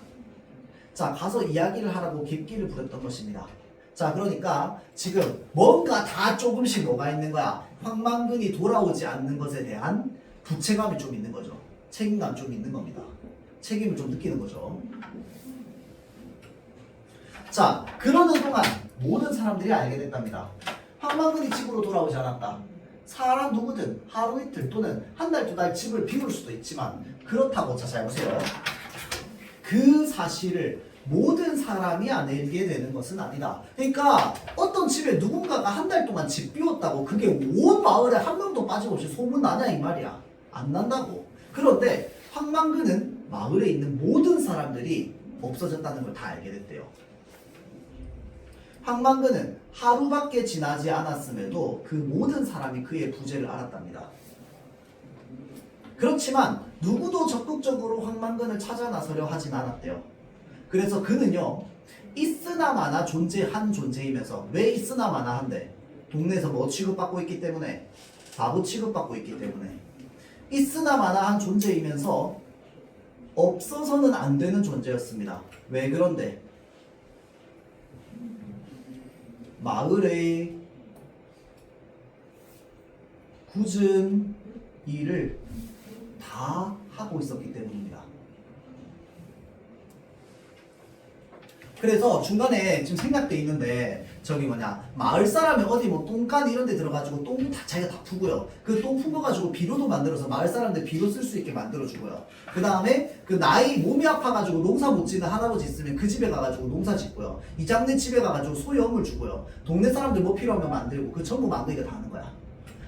자, 가서 이야기를 하라고 객기를 부렸던 것입니다. 자, 그러니까 지금 뭔가 다 조금씩 뭐가 있는 거야. 황망근이 돌아오지 않는 것에 대한 부채감이 좀 있는 거죠. 책임감 좀 있는 겁니다. 책임을 좀 느끼는 거죠. 자, 그러는 동안 모든 사람들이 알게 됐답니다. 황망근이 집으로 돌아오지 않았다. 사람 누구든 하루 이틀 또는 한 달 두 달 집을 비울 수도 있지만 그렇다고, 자, 잘 보세요. 그 사실을 모든 사람이 알게 되는 것은 아니다. 그러니까 어떤 집에 누군가가 한 달 동안 집 비웠다고 그게 온 마을에 한 명도 빠짐없이 소문 나냐 이 말이야. 안 난다고. 그런데 황망근은 마을에 있는 모든 사람들이 없어졌다는 걸 다 알게 됐대요. 황망근은 하루밖에 지나지 않았음에도 그 모든 사람이 그의 부재를 알았답니다. 그렇지만 누구도 적극적으로 황망근을 찾아 나서려 하진 않았대요. 그래서 그는요, 있으나 마나 존재한 존재이면서, 왜 있으나 마나 한데? 동네에서 뭐 취급받고 있기 때문에, 바보 취급받고 있기 때문에, 있으나 마나 한 존재이면서 없어서는 안 되는 존재였습니다. 왜 그런데? 마을의 굳은 일을 다 하고 있었기 때문입니다. 그래서 중간에 지금 생략돼 있는데 저기 뭐냐, 마을 사람이 어디 뭐 똥간 이런 데 들어가지고 똥도 다 자기가 다 푸고요. 그 똥 푸어가지고 비료도 만들어서 마을 사람들 비료 쓸 수 있게 만들어주고요. 그 다음에 그 나이 몸이 아파가지고 농사 못 짓는 할아버지 있으면 그 집에 가가지고 농사 짓고요. 이장네 집에 가가지고 소염을 주고요. 동네 사람들 뭐 필요하면 만들고, 그 전부 망근이가 다 하는 거야.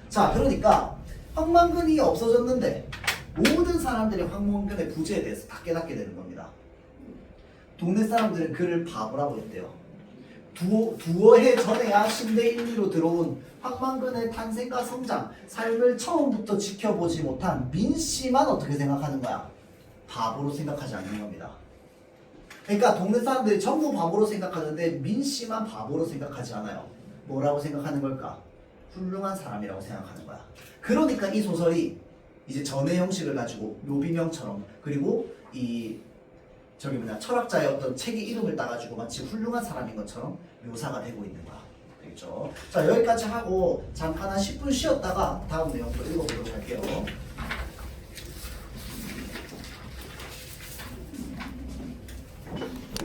자, 그러니까 황망근이 없어졌는데 모든 사람들이 황망근의 부재에 대해서 다 깨닫게 되는 겁니다. 동네 사람들은 그를 바보라고 했대요. 두어 해 전에야 10대 1리로 들어온 황망근의 탄생과 성장, 삶을 처음부터 지켜보지 못한 민 씨만 어떻게 생각하는 거야? 바보로 생각하지 않는 겁니다. 그러니까 동네 사람들이 전부 바보로 생각하는데 민 씨만 바보로 생각하지 않아요. 뭐라고 생각하는 걸까? 훌륭한 사람이라고 생각하는 거야. 그러니까 이 소설이 이제 전의 형식을 가지고 묘비명처럼, 그리고 이 저기 뭐냐, 철학자의 어떤 책의 이름을 따가지고 마치 훌륭한 사람인 것처럼 묘사가 되고 있는 거야. 되겠죠? 자, 여기까지 하고 잠깐 한 10분 쉬었다가 다음 내용 또 읽어보도록 할게요.